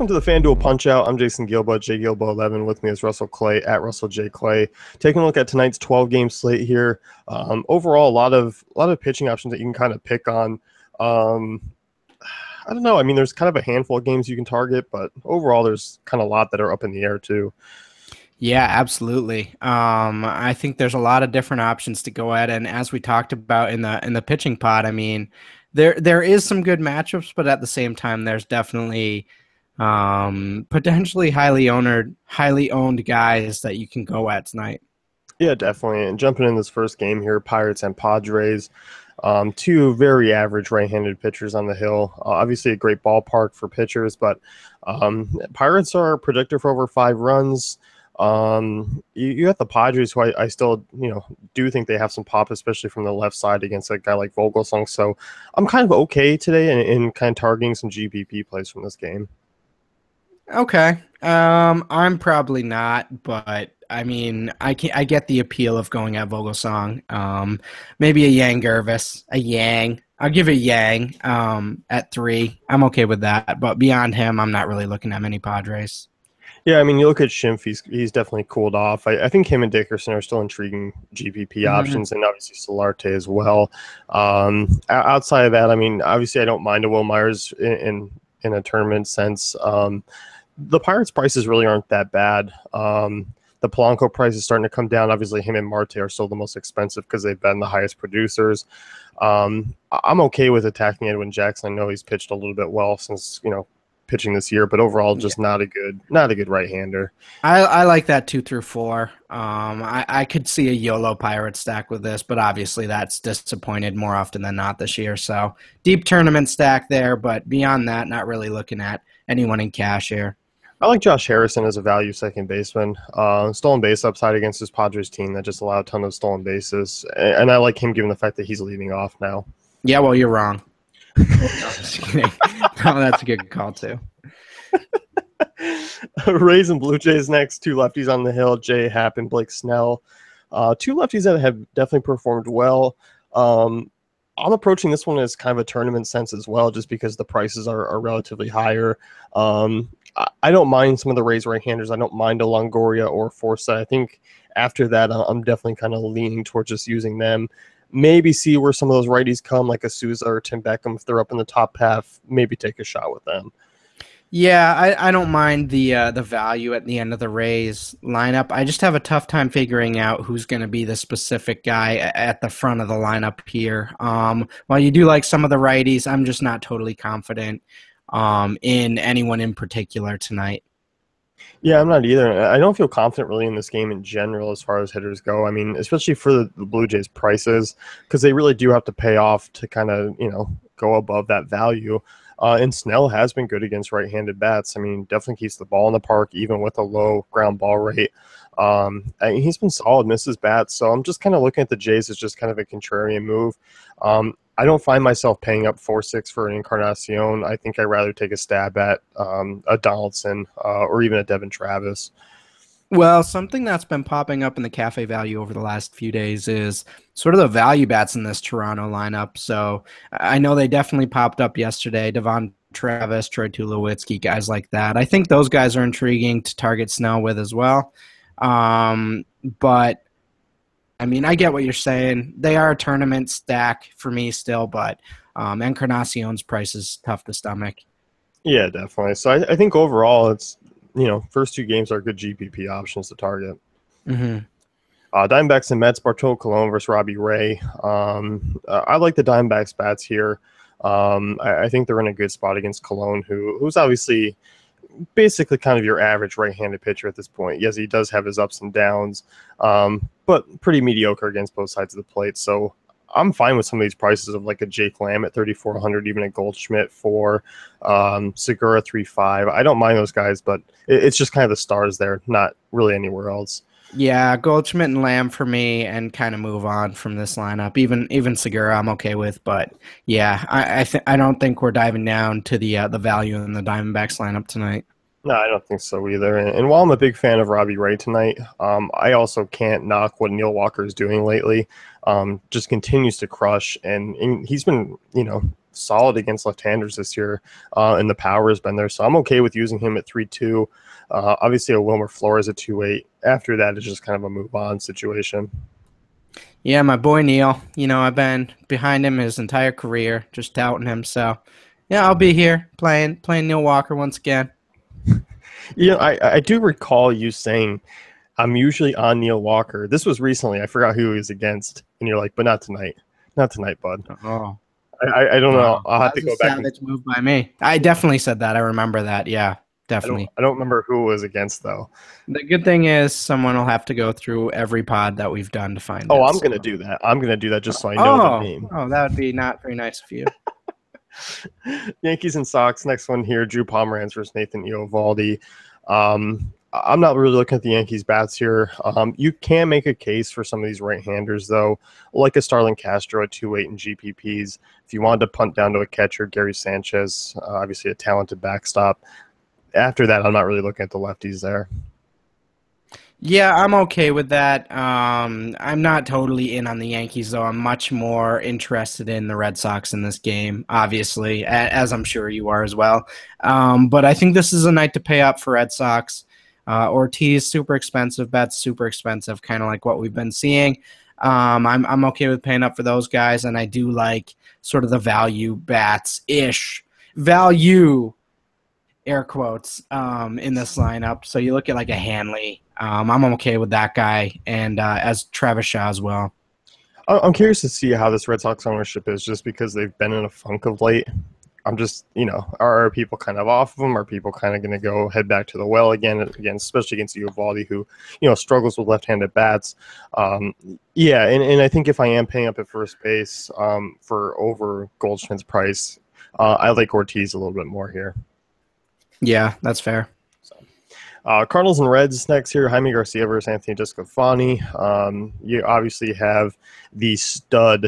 Welcome to the FanDuel Punch-Out. I'm Jason Gilbo, JGilbo11. With me is Russell Clay, at Russell J. Clay. Taking a look at tonight's 12-game slate here. Overall, a lot of pitching options that you can kind of pick on. I don't know. I mean, there's kind of a handful of games you can target, but overall, there's kind of a lot that are up in the air, too. Yeah, absolutely. I think there's a lot of different options to go at, and as we talked about in the pitching pod, I mean, there is some good matchups, but at the same time, there's definitely potentially highly owned guys that you can go at tonight. Yeah, definitely. And jumping in this first game here, Pirates and Padres, two very average right-handed pitchers on the hill. Obviously, a great ballpark for pitchers, but Pirates are predicted for over 5 runs. You have the Padres, who I still do think they have some pop, especially from the left side against a guy like Vogelsong. So I'm kind of okay today in kind of targeting some GPP plays from this game. Okay. I'm probably not, but I mean, I get the appeal of going at Vogelsong. Maybe a Yang Gervis, a Yang. I'll give it Yang at 3. I'm okay with that, but beyond him, I'm not really looking at many Padres. Yeah, I mean, you look at Schimpf, he's definitely cooled off. I think him and Dickerson are still intriguing GPP options, and obviously Solarte as well. Outside of that, I mean, obviously I don't mind a Will Myers in a tournament sense. The Pirates' prices really aren't that bad. The Polanco price is starting to come down. Obviously, him and Marte are still the most expensive because they've been the highest producers. I'm okay with attacking Edwin Jackson. I know he's pitched a little bit well since pitching this year, but overall, just not a good right-hander. I like that 2 through 4. I could see a YOLO Pirate stack with this, but obviously that's disappointed more often than not this year. So deep tournament stack there, but beyond that, not really looking at anyone in cash here. I like Josh Harrison as a value second baseman. Stolen base upside against his Padres team that just allowed a ton of stolen bases. And I like him given the fact that he's leading off now. Yeah, well, you're wrong. No, just kidding. No, that's a good call, too. Rays and Blue Jays next. 2 lefties on the hill, Jay Happ and Blake Snell. 2 lefties that have definitely performed well. I'm approaching this one as kind of a tournament sense as well, just because the prices are relatively higher. I don't mind some of the Rays right-handers. I don't mind a Longoria or Forsythe. I think after that, I'm definitely kind of leaning towards just using them. Maybe see where some of those righties come, like a Souza or Tim Beckham, if they're up in the top half. Maybe take a shot with them. Yeah, I don't mind the value at the end of the Rays lineup. I just have a tough time figuring out who's going to be the specific guy at the front of the lineup here. While you do like some of the righties, I'm just not totally confident in anyone in particular tonight. Yeah, I'm not either. I don't feel confident really in this game in general as far as hitters go. I mean, especially for the Blue Jays prices, because they really do have to pay off to kind of, go above that value. And Snell has been good against right-handed bats. I mean, definitely keeps the ball in the park, even with a low ground ball rate. He's been solid, misses bats. So I'm just kind of looking at the Jays as just kind of a contrarian move. I don't find myself paying up 4-6 for an Encarnacion. I think I'd rather take a stab at a Donaldson or even a Devin Travis. Well, something that's been popping up in the cafe value over the last few days is sort of the value bats in this Toronto lineup. So I know they definitely popped up yesterday. Devon Travis, Troy Tulowitzki, guys like that. I think those guys are intriguing to target Snell with as well. But I mean, I get what you're saying. They are a tournament stack for me still, but Encarnacion's price is tough to stomach. Yeah, definitely. So I think overall it's, first 2 games are good GPP options to target. Mm-hmm. Diamondbacks and Mets, Bartolo Colon versus Robbie Ray. I like the Diamondbacks bats here. I think they're in a good spot against Colon, who's obviously basically kind of your average right-handed pitcher at this point. Yes, he does have his ups and downs, but pretty mediocre against both sides of the plate. So I'm fine with some of these prices of like a Jake Lamb at 3,400, even a Goldschmidt for Segura 3.5. I don't mind those guys, but it's just kind of the stars there, not really anywhere else. Yeah, Goldschmidt and Lamb for me, and kind of move on from this lineup. Even Segura, I'm okay with, but yeah, I don't think we're diving down to the value in the Diamondbacks lineup tonight. No, I don't think so either. And while I'm a big fan of Robbie Ray tonight, I also can't knock what Neil Walker is doing lately. Just continues to crush, and he's been, solid against left-handers this year, and the power has been there. So I'm okay with using him at 3-2. Obviously, a Wilmer Flores at 2-8. After that, it's just kind of a move-on situation. Yeah, my boy Neil. I've been behind him his entire career, just doubting him. So, yeah, I'll be here playing Neil Walker once again. I do recall you saying I'm usually on Neil Walker. This was recently. I forgot who he was against, and you're like, but not tonight, not tonight, bud. Oh, I don't know. wow, I'll have that to was a go back and savage move by me. I definitely said that. I remember that. Yeah, definitely. I don't remember who it was against though. The good thing is someone will have to go through every pod that we've done to find Oh, it. I'm So. gonna do that. I'm gonna do that just so I know the Oh, name. oh, that would be not very nice of you. Yankees and Sox. Next one here: Drew Pomeranz versus Nathan Eovaldi. I'm not really looking at the Yankees bats here. You can make a case for some of these right-handers though, like a Starlin Castro at 2-8 in GPPs. If you wanted to punt down to a catcher, Gary Sanchez, obviously a talented backstop. After that, I'm not really looking at the lefties there. Yeah, I'm okay with that. I'm not totally in on the Yankees, though. I'm much more interested in the Red Sox in this game, obviously, as I'm sure you are as well. But I think this is a night to pay up for Red Sox. Ortiz, super expensive. Betts, super expensive, kind of like what we've been seeing. I'm okay with paying up for those guys, and I do like sort of the value bats-ish. Value air quotes in this lineup. So you look at like a Hanley. I'm okay with that guy, and as Travis Shaw as well. I'm curious to see how this Red Sox ownership is, just because they've been in a funk of late. I'm just, are people kind of off of them? Are people kind of going to go head back to the well again, especially against Eovaldi, who, struggles with left-handed bats? Yeah, and I think if I am paying up at first base for over Goldschmidt's price, I like Ortiz a little bit more here. Yeah, that's fair. So, Cardinals and Reds next here. Jaime Garcia versus Anthony Desclafani. You obviously have the stud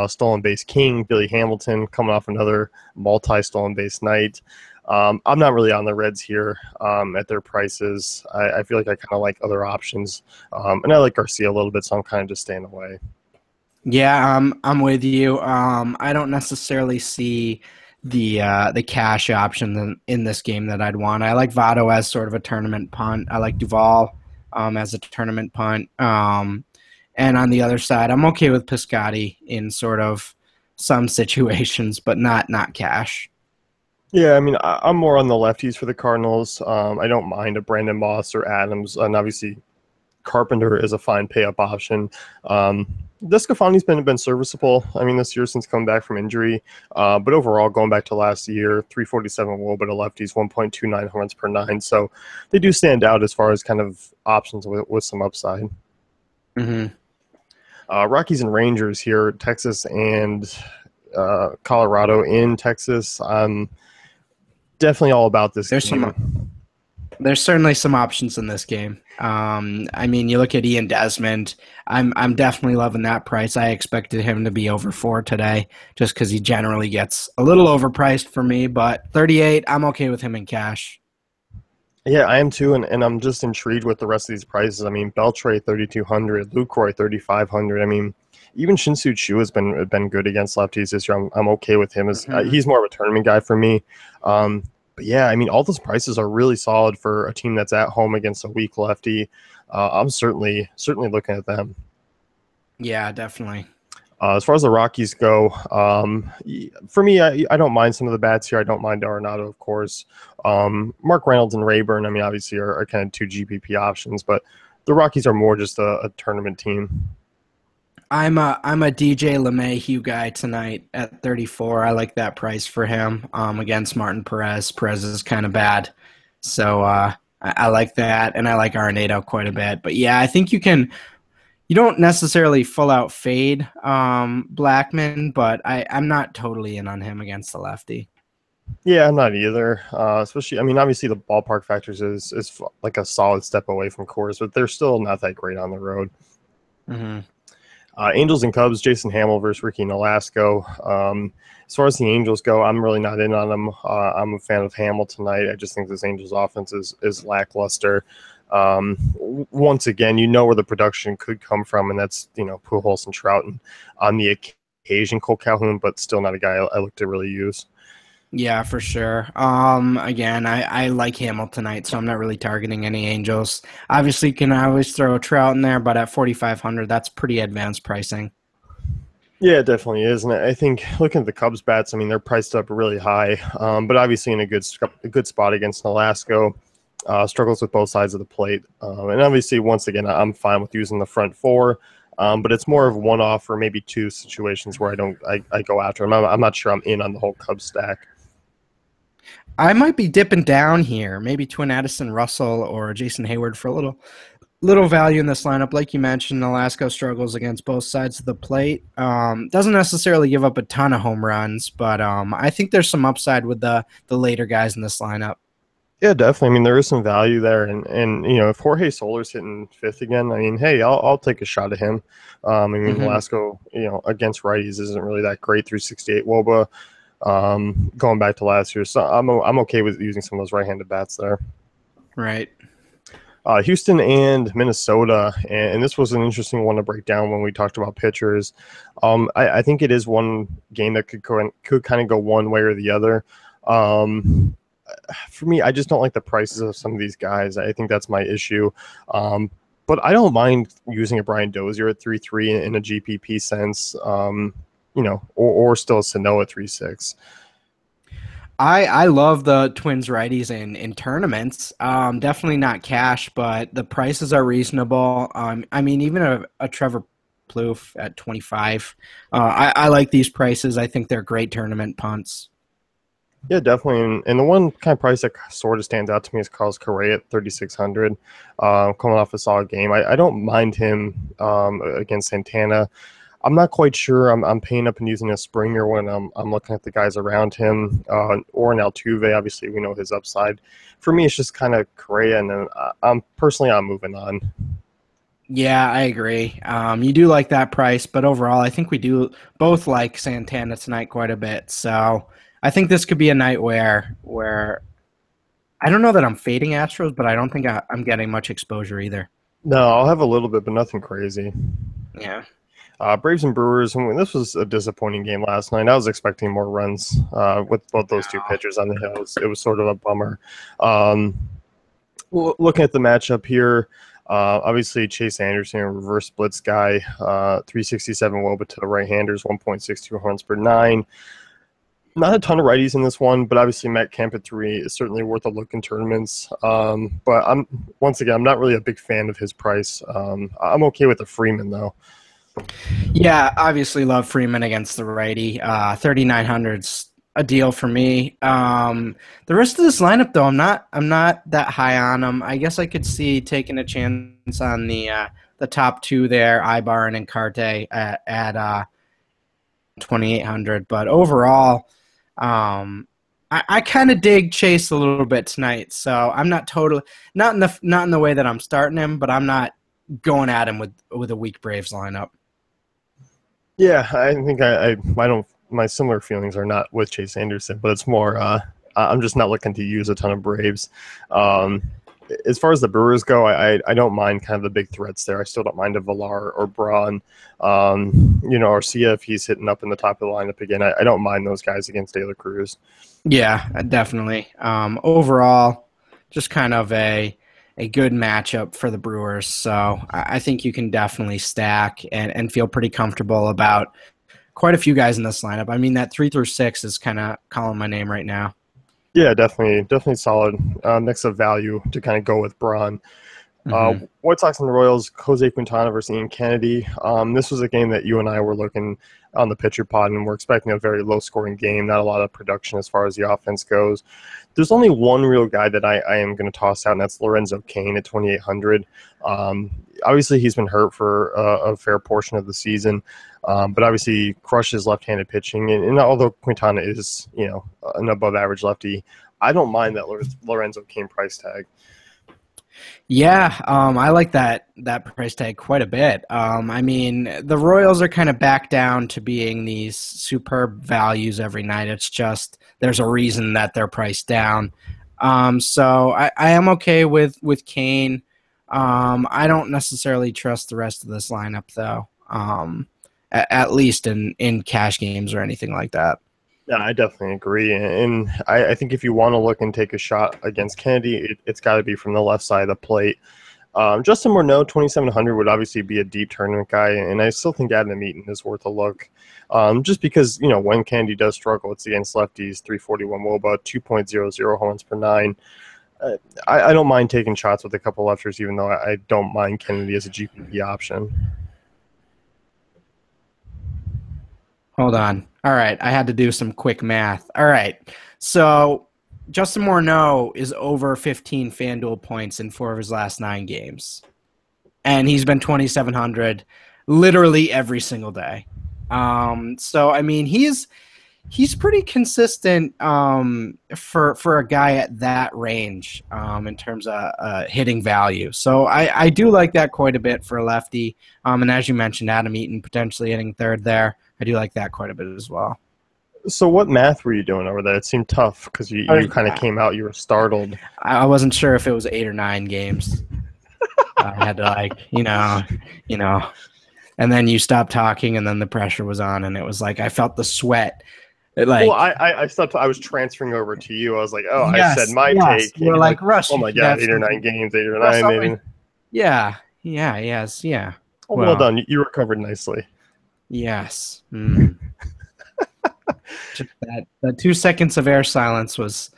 stolen base king, Billy Hamilton, coming off another multi-stolen base night. I'm not really on the Reds here at their prices. I feel like I kind of like other options, and I like Garcia a little bit, so I'm kind of just staying away. Yeah, I'm with you. I don't necessarily see the cash option in this game that I'd want. I like Votto as sort of a tournament punt. I like Duvall as a tournament punt. And on the other side, I'm okay with Piscotty in sort of some situations, but not cash. Yeah, I mean, I'm more on the lefties for the Cardinals. I don't mind a Brandon Moss or Adams, and obviously Carpenter is a fine pay-up option. Desclafani's been serviceable, I mean, this year since coming back from injury. But overall, going back to last year, 347 WOBA to lefties, 1.29 home runs per nine. So they do stand out as far as kind of options with some upside. Mm-hmm. Rockies and Rangers here, Texas and Colorado in Texas. I'm definitely all about this game. There's certainly some options in this game. I mean, you look at Ian Desmond. I'm definitely loving that price. I expected him to be over 4 today, just because he generally gets a little overpriced for me. But 38, I'm okay with him in cash. Yeah, I am too, and I'm just intrigued with the rest of these prices. I mean, Beltre 3,200, Lucroy 3,500. I mean, even Shin-Soo Choo has been good against lefties this year. I'm okay with him. He's more of a tournament guy for me. But yeah, I mean, all those prices are really solid for a team that's at home against a weak lefty. I'm certainly looking at them. Yeah, definitely. As far as the Rockies go, for me, I don't mind some of the bats here. I don't mind Arenado, of course. Mark Reynolds and Rayburn, I mean, obviously are kind of two GPP options, but the Rockies are more just a tournament team. I'm a DJ LeMahieu guy tonight at 34. I like that price for him against Martin Perez. Perez is kind of bad, so I like that, and I like Arenado quite a bit. But yeah, I think you don't necessarily full out fade Blackman, but I'm not totally in on him against the lefty. Yeah, I'm not either. Especially, I mean, obviously the ballpark factors is like a solid step away from Coors, but they're still not that great on the road. Mm-hmm. Angels and Cubs, Jason Hamill versus Ricky Nolasco. As far as the Angels go, I'm really not in on them. I'm a fan of Hamill tonight. I just think this Angels offense is lackluster. Once again, where the production could come from, and that's Pujols and Trout. And on the occasion Cole Calhoun, but still not a guy I look to really use. Yeah, for sure. Again, I like Hamill tonight, so I'm not really targeting any Angels. Obviously, you can always throw a Trout in there, but at 4,500, that's pretty advanced pricing. Yeah, it definitely is, and I think looking at the Cubs bats, I mean they're priced up really high, but obviously in a good spot against Nolasco. Struggles with both sides of the plate, and obviously once again I'm fine with using the front four, but it's more of one off or maybe two situations where I go after him. I'm not sure I'm in on the whole Cubs stack. I might be dipping down here, maybe to an Addison Russell or Jason Hayward for a little value in this lineup. Like you mentioned, Alaska struggles against both sides of the plate. Doesn't necessarily give up a ton of home runs, but I think there's some upside with the later guys in this lineup. Yeah, definitely. I mean, there is some value there, and if Jorge Soler's hitting fifth again, I mean, hey, I'll take a shot at him. I mean, Hmm. Velasco, against righties isn't really that great. 368 WOBA, going back to last year, so I'm okay with using some of those right-handed bats there. Right. Houston and Minnesota, and this was an interesting one to break down when we talked about pitchers. I think it is one game that could kind of go one way or the other. For me, I just don't like the prices of some of these guys. I think that's my issue. But I don't mind using a Brian Dozier at 3.3 in a GPP sense, or still a Sano at 3.6. I love the Twins righties in tournaments. Definitely not cash, but the prices are reasonable. I mean, even a Trevor Plouffe at 25. I like these prices. I think they're great tournament punts. Yeah, definitely. And the one kind of price that sort of stands out to me is Carlos Correa at 3,600, coming off a solid game. I don't mind him against Santana. I'm not quite sure. I'm paying up and using a Springer when I'm looking at the guys around him, or an Altuve. Obviously, we know his upside. For me, it's just kind of Correa, and then I'm moving on. Yeah, I agree. You do like that price, but overall, I think we do both like Santana tonight quite a bit. So I think this could be a night where I don't know that I'm fading Astros, but I don't think I'm getting much exposure either. No, I'll have a little bit, but nothing crazy. Yeah. Braves and Brewers. I mean, this was a disappointing game last night. I was expecting more runs with both those two pitchers on the hill. It was sort of a bummer. Um, Looking at the matchup here, obviously Chase Anderson, a reverse splits guy, 367 WOBA to the right-handers, 1.62 runs per nine. Not a ton of righties in this one, but obviously Matt Kemp at 3 is certainly worth a look in tournaments. But I'm not really a big fan of his price. I'm okay with the Freeman though. Yeah, obviously love Freeman against the righty. 3,900's a deal for me. The rest of this lineup, though, I'm not that high on them. I guess I could see taking a chance on the top two there, Ibar and Encarte at 2,800. But overall, I kind of dig Chase a little bit tonight. So I'm not totally not in the way that I'm starting him, but I'm not going at him with a weak Braves lineup. Yeah, I think I don't. My similar feelings are not with Chase Anderson, but it's more. I'm just not looking to use a ton of Braves. Um, as far as the Brewers go, I don't mind kind of the big threats there. I still don't mind a Villar or Braun, Arcia if he's hitting up in the top of the lineup again. I don't mind those guys against De La Cruz. Yeah, definitely. Overall, just kind of a good matchup for the Brewers. So I think you can definitely stack and feel pretty comfortable about quite a few guys in this lineup. I mean, that 3 through 6 is kind of calling my name right now. Yeah, definitely solid mix of value to kind of go with Braun. Hmm. White Sox and the Royals, Jose Quintana versus Ian Kennedy. This was a game that you and I were looking on the pitcher pod, and we're expecting a very low-scoring game, not a lot of production as far as the offense goes. There's only one real guy that I am going to toss out, and that's Lorenzo Cain at 2,800. Obviously, he's been hurt for a fair portion of the season, but obviously crushes left-handed pitching. And although Quintana is, an above-average lefty, I don't mind that Lorenzo Cain price tag. Yeah, I like that price tag quite a bit. I mean, the Royals are kind of back down to being these superb values every night. It's just there's a reason that they're priced down. So I am okay with Kane. I don't necessarily trust the rest of this lineup though. at least in cash games or anything like that. Yeah, I definitely agree. And I think if you want to look and take a shot against Kennedy, it's got to be from the left side of the plate. Justin Morneau, 2,700 would obviously be a deep tournament guy, and I still think Adam Eaton is worth a look. Just because, when Kennedy does struggle, it's against lefties, 341 WOBA, 2.00 home runs per nine. I don't mind taking shots with a couple lefters, even though I don't mind Kennedy as a GPP option. Hold on. All right, I had to do some quick math. All right, so Justin Morneau is over 15 FanDuel points in 4 of his last 9 games, and he's been 2,700 literally every single day. So I mean, he's pretty consistent for a guy at that range in terms of hitting value. So I do like that quite a bit for a lefty. And as you mentioned, Adam Eaton potentially hitting third there. I do like that quite a bit as well. So what math were you doing over there? It seemed tough because you kind of came out, you were startled. I wasn't sure if it was 8 or 9 games. I had to and then you stopped talking, and then the pressure was on, and it was like I felt the sweat. Well, I stopped. I was transferring over to you. I was like, oh, yes, I said my take. You're like, Rush. Oh my god, 8 or 9 games, 8 or 9, maybe. Yeah. Yes. Yeah. Oh, well done. You recovered nicely. Yes. Just that 2 seconds of air silence was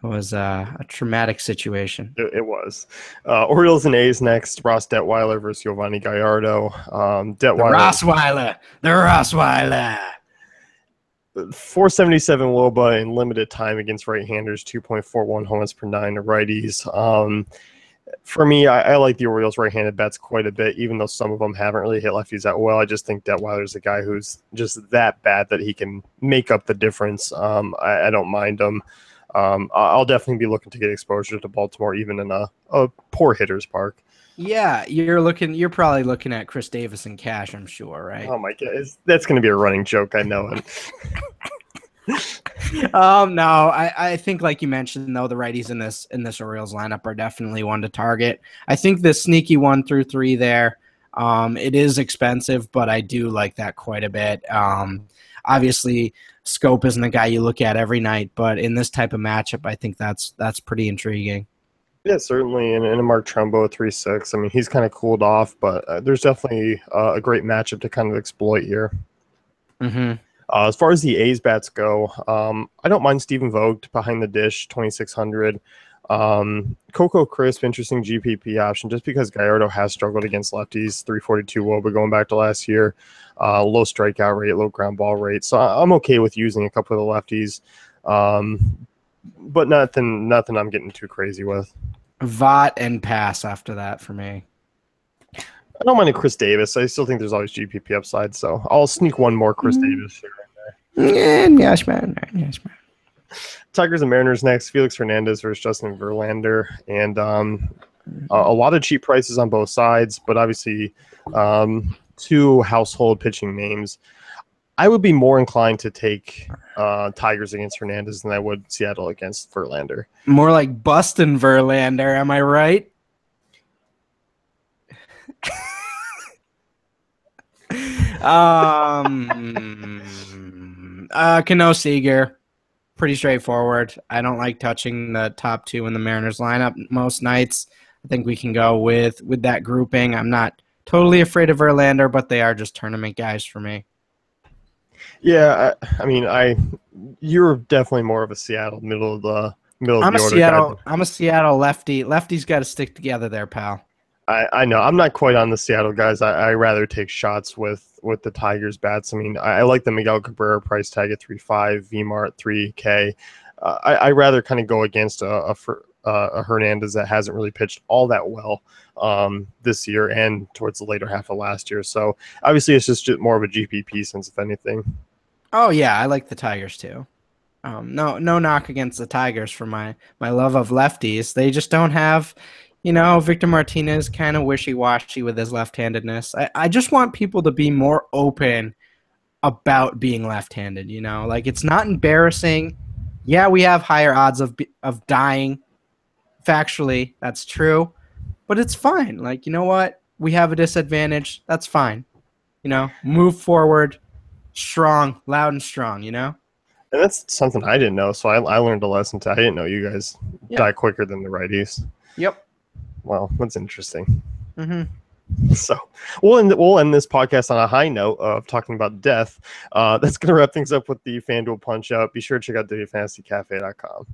a traumatic situation. It was. Orioles and A's next. Ross Detweiler versus Giovanni Gallardo. Detweiler. The Rossweiler. 477 WOBA in limited time against right-handers, 2.41 home runs per 9 to righties. For me, I like the Orioles right-handed bats quite a bit, even though some of them haven't really hit lefties that well. I just think Detweiler's a guy who's just that bad that he can make up the difference. I don't mind him. I'll definitely be looking to get exposure to Baltimore, even in a poor hitter's park. Yeah, you're probably looking at Chris Davis and cash, I'm sure, right? Oh my god, that's going to be a running joke. I know it. No, I think like you mentioned though, the righties in this Orioles lineup are definitely one to target. I think the sneaky 1 through 3 there, it is expensive, but I do like that quite a bit. Obviously, Scope isn't a guy you look at every night, but in this type of matchup, I think that's pretty intriguing. Yeah, certainly. And a Mark Trumbo 3.6. I mean, he's kind of cooled off, but there's definitely a great matchup to kind of exploit here. Mm-hmm. As far as the A's bats go, I don't mind Stephen Vogt behind the dish, 2,600. Coco Crisp, interesting GPP option, just because Gallardo has struggled against lefties, 342 WOBA going back to last year. Low strikeout rate, low ground ball rate. So I'm okay with using a couple of the lefties, but nothing I'm getting too crazy with. Vot and pass after that for me. I don't mind a Chris Davis. I still think there's always GPP upside, so I'll sneak one more Chris Davis here and there. Yes, man. Tigers and Mariners next. Felix Hernandez versus Justin Verlander, and a lot of cheap prices on both sides, but obviously 2 household pitching names. I would be more inclined to take Tigers against Hernandez than I would Seattle against Verlander. More like Bustin' Verlander, am I right? Cano Seager, pretty straightforward. I don't like touching the top 2 in the Mariners lineup most nights. I think we can go with that grouping. I'm not totally afraid of Verlander, but they are just tournament guys for me. Yeah, I mean, you're definitely more of a Seattle middle of the order guy. I'm a Seattle lefty. Lefty's got to stick together there, pal. I know. I'm not quite on the Seattle guys. I rather take shots with the Tigers bats. I mean, I like the Miguel Cabrera price tag at 3.5, VMAR at 3K. I rather kind of go against a Hernandez that hasn't really pitched all that well this year and towards the later half of last year. So obviously it's just more of a GPP sense, if anything. Oh yeah, I like the Tigers too. No knock against the Tigers for my love of lefties. They just don't have, Victor Martinez kind of wishy-washy with his left-handedness. I just want people to be more open about being left-handed, Like, it's not embarrassing. Yeah, we have higher odds of dying. Factually, that's true. But it's fine. Like, you know what? We have a disadvantage. That's fine. move forward, strong, loud and strong. And that's something I didn't know. So I learned a lesson too. I didn't know you guys Yeah. die quicker than the righties. Yep. Well, that's interesting. Mm-hmm. So we'll end this podcast on a high note of talking about death. That's going to wrap things up with the FanDuel Punch Out. Be sure to check out DailyFantasyCafe.com.